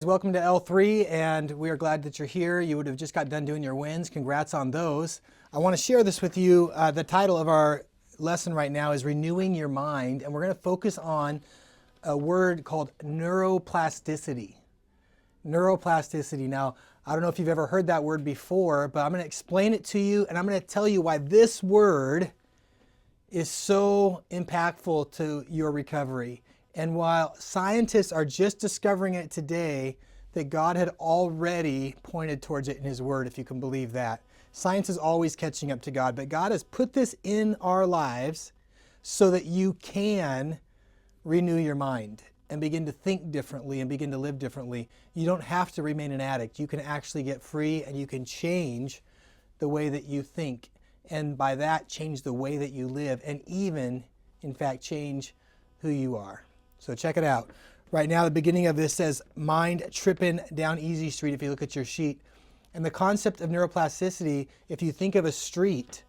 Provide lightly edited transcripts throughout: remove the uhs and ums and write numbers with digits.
Welcome to L3, and we are glad that you're here. You would have just got done doing your wins. Congrats on those. I want to share this with you. The title of our lesson right now is Renewing Your Mind, and we're going to focus on a word called neuroplasticity. Neuroplasticity. Now, I don't know if you've ever heard that word before, but I'm going to explain it to you, and I'm going to tell you why this word is so impactful to your recovery. And while scientists are just discovering it today, that God had already pointed towards it in His Word, if you can believe that. Science is always catching up to God, but God has put this in our lives so that you can renew your mind and begin to think differently and begin to live differently. You don't have to remain an addict. You can actually get free and you can change the way that you think. And by that, change the way that you live and even, in fact, change who you are. So check it out. Right now, the beginning of this says, mind tripping down Easy Street, if you look at your sheet. And the concept of neuroplasticity, if you think of a street,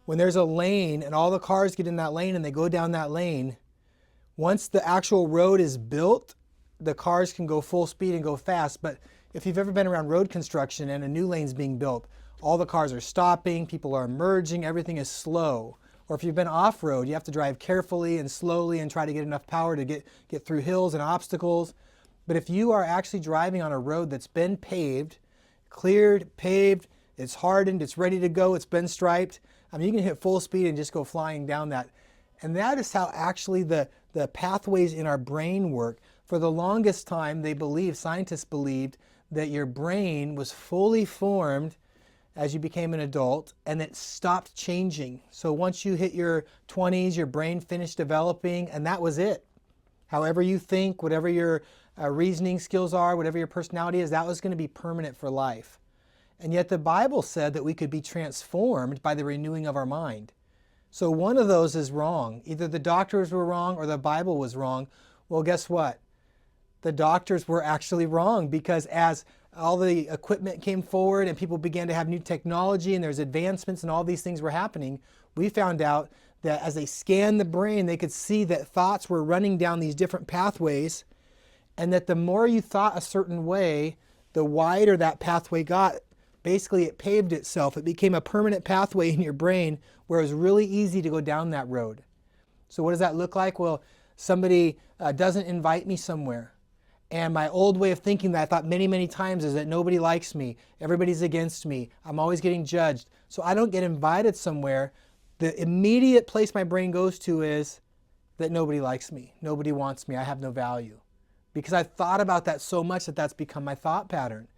when there's a lane and all the cars get in that lane and they go down that lane, once the actual road is built, the cars can go full speed and go fast. But if you've ever been around road construction and a new lane's being built, all the cars are stopping, people are merging, everything is slow. Or if you've been off-road, you have to drive carefully and slowly and try to get enough power to get through hills and obstacles. But if you are actually driving on a road that's been paved, cleared, paved, it's hardened, it's ready to go, it's been striped, I mean, you can hit full speed and just go flying down that. And that is how actually the pathways in our brain work. For the longest time, scientists believed that your brain was fully formed as you became an adult, and it stopped changing. So once you hit your 20s, your brain finished developing, and that was it. However you think, whatever your reasoning skills are, whatever your personality is, that was going to be permanent for life. And yet the Bible said that we could be transformed by the renewing of our mind. So one of those is wrong. Either the doctors were wrong or the Bible was wrong. Well, guess what? The doctors were actually wrong, because as all the equipment came forward and people began to have new technology and there's advancements and all these things were happening, we found out that as they scanned the brain, they could see that thoughts were running down these different pathways, and that the more you thought a certain way, the wider that pathway got. Basically, it paved itself. It became a permanent pathway in your brain where it was really easy to go down that road. So what does that look like? Well, somebody doesn't invite me somewhere. And my old way of thinking that I thought many, many times is that nobody likes me. Everybody's against me. I'm always getting judged. So I don't get invited somewhere. The immediate place my brain goes to is that nobody likes me. Nobody wants me. I have no value. Because I've thought about that so much that that's become my thought pattern.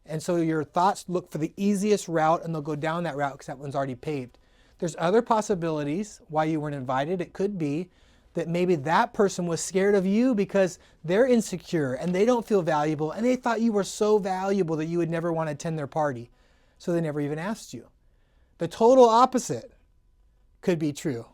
And so your thoughts look for the easiest route and they'll go down that route because that one's already paved. There's other possibilities why you weren't invited. It could be that maybe that person was scared of you because they're insecure and they don't feel valuable and they thought you were so valuable that you would never want to attend their party. So they never even asked you. The total opposite could be true.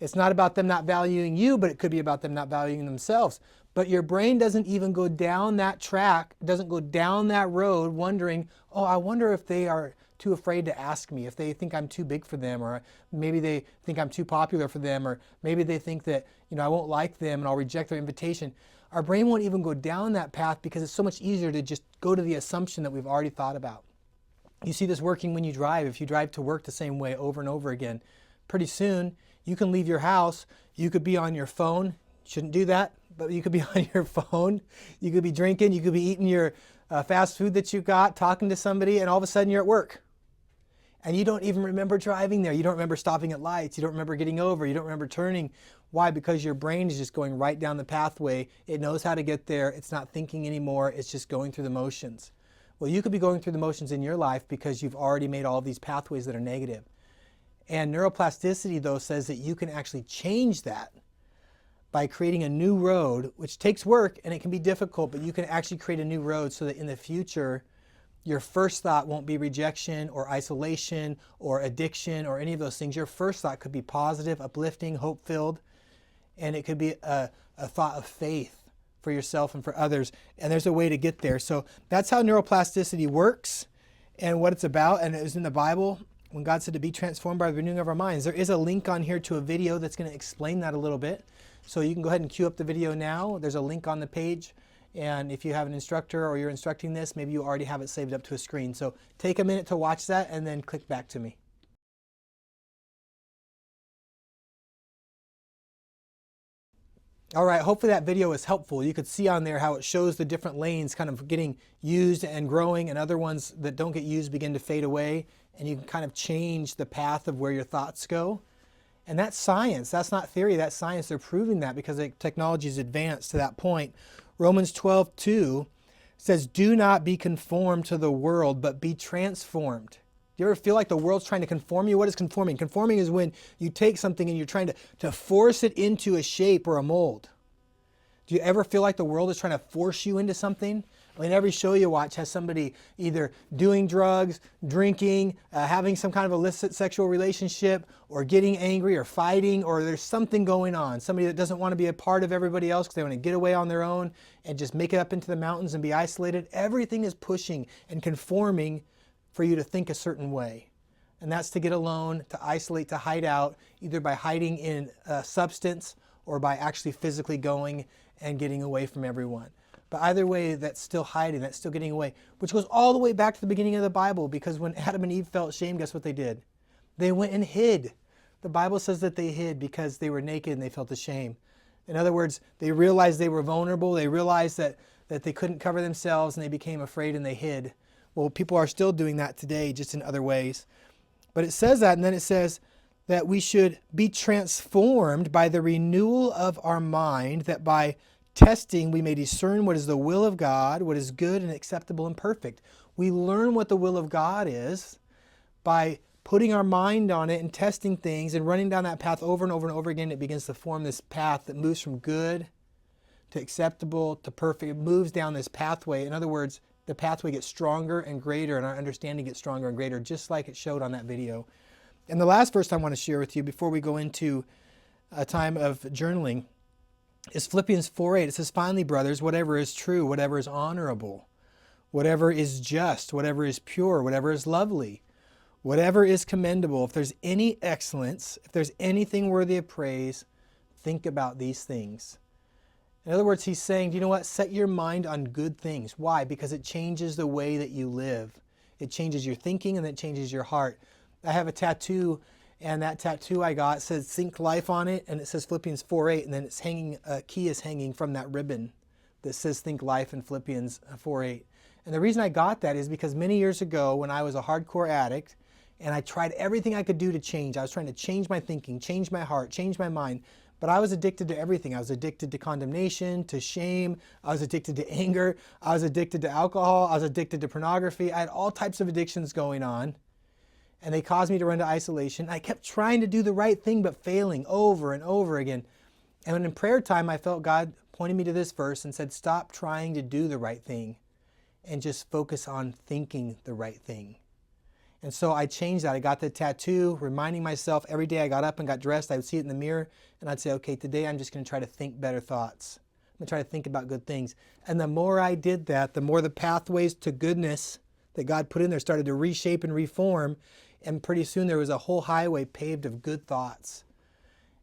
It's not about them not valuing you, but it could be about them not valuing themselves. But your brain doesn't even go down that track, doesn't go down that road wondering, oh, I wonder if they are too afraid to ask me, if they think I'm too big for them, or maybe they think I'm too popular for them, or maybe they think that, I won't like them and I'll reject their invitation. Our brain won't even go down that path because it's so much easier to just go to the assumption that we've already thought about. You see this working when you drive. If you drive to work the same way over and over again, pretty soon you can leave your house, you could be on your phone, shouldn't do that, but you could be on your phone, you could be drinking, you could be eating your fast food that you got, talking to somebody, and all of a sudden you're at work. And you don't even remember driving there. You don't remember stopping at lights. You don't remember getting over. You don't remember turning. Why? Because your brain is just going right down the pathway. It knows how to get there. It's not thinking anymore. It's just going through the motions. Well, you could be going through the motions in your life because you've already made all these pathways that are negative. And neuroplasticity, though, says that you can actually change that by creating a new road, which takes work and it can be difficult, but you can actually create a new road so that in the future, your first thought won't be rejection or isolation or addiction or any of those things. Your first thought could be positive, uplifting, hope-filled, and it could be a thought of faith for yourself and for others. And there's a way to get there. So that's how neuroplasticity works and what it's about. And it was in the Bible when God said to be transformed by the renewing of our minds. There is a link on here to a video that's going to explain that a little bit. So you can go ahead and queue up the video now. There's a link on the page. And if you have an instructor or you're instructing this, maybe you already have it saved up to a screen. So take a minute to watch that and then click back to me. All right, hopefully that video was helpful. You could see on there how it shows the different lanes kind of getting used and growing, and other ones that don't get used begin to fade away, and you can kind of change the path of where your thoughts go. And that's science. That's not theory. That's science. They're proving that because the technology is advanced to that point. Romans 12:2 says, "Do not be conformed to the world, but be transformed." Do you ever feel like the world's trying to conform you? What is conforming? Conforming is when you take something and you're trying to force it into a shape or a mold. Do you ever feel like the world is trying to force you into something? I mean, every show you watch has somebody either doing drugs, drinking, having some kind of illicit sexual relationship, or getting angry or fighting, or there's something going on. Somebody that doesn't want to be a part of everybody else because they want to get away on their own and just make it up into the mountains and be isolated. Everything is pushing and conforming for you to think a certain way. And that's to get alone, to isolate, to hide out, either by hiding in a substance or by actually physically going and getting away from everyone. But either way, that's still hiding, that's still getting away, which goes all the way back to the beginning of the Bible, because when Adam and Eve felt shame, guess what they did? They went and hid. The Bible says that they hid because they were naked and they felt ashamed. In other words, they realized they were vulnerable, they realized that they couldn't cover themselves, and they became afraid and they hid. Well, people are still doing that today, just in other ways. But it says that, and then it says that we should be transformed by the renewal of our mind, that by testing we may discern what is the will of God, what is good and acceptable and perfect. We learn what the will of God is by putting our mind on it and testing things and running down that path over and over and over again. It begins to form this path that moves from good to acceptable to perfect. It moves down this pathway. In other words, the pathway gets stronger and greater, and our understanding gets stronger and greater, just like it showed on that video. And the last verse I want to share with you before we go into a time of journaling is Philippians 4:8. It says, "Finally, brothers, whatever is true, whatever is honorable, whatever is just, whatever is pure, whatever is lovely, whatever is commendable, if there's any excellence, if there's anything worthy of praise, think about these things." In other words, he's saying, you know what? Set your mind on good things. Why? Because it changes the way that you live. It changes your thinking and it changes your heart. I have a tattoo, and that tattoo I got says "Think Life" on it, and it says Philippians 4:8, and then it's hanging, a key is hanging from that ribbon that says "Think Life" in Philippians 4:8. And the reason I got that is because many years ago when I was a hardcore addict, and I tried everything I could do to change. I was trying to change my thinking, change my heart, change my mind. But I was addicted to everything. I was addicted to condemnation, to shame. I was addicted to anger. I was addicted to alcohol. I was addicted to pornography. I had all types of addictions going on. And they caused me to run to isolation. I kept trying to do the right thing, but failing over and over again. And when in prayer time, I felt God pointed me to this verse and said, stop trying to do the right thing and just focus on thinking the right thing. And so I changed that. I got the tattoo, reminding myself every day I got up and got dressed, I would see it in the mirror, and I'd say, okay, today I'm just going to try to think better thoughts. I'm going to try to think about good things. And the more I did that, the more the pathways to goodness that God put in there started to reshape and reform, and pretty soon there was a whole highway paved of good thoughts.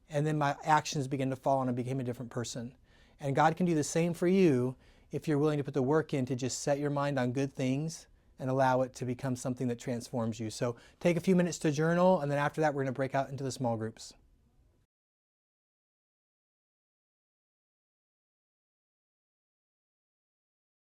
And then my actions began to fall, and I became a different person. And God can do the same for you if you're willing to put the work in to just set your mind on good things and allow it to become something that transforms you. So take a few minutes to journal, and then after that we're going to break out into the small groups.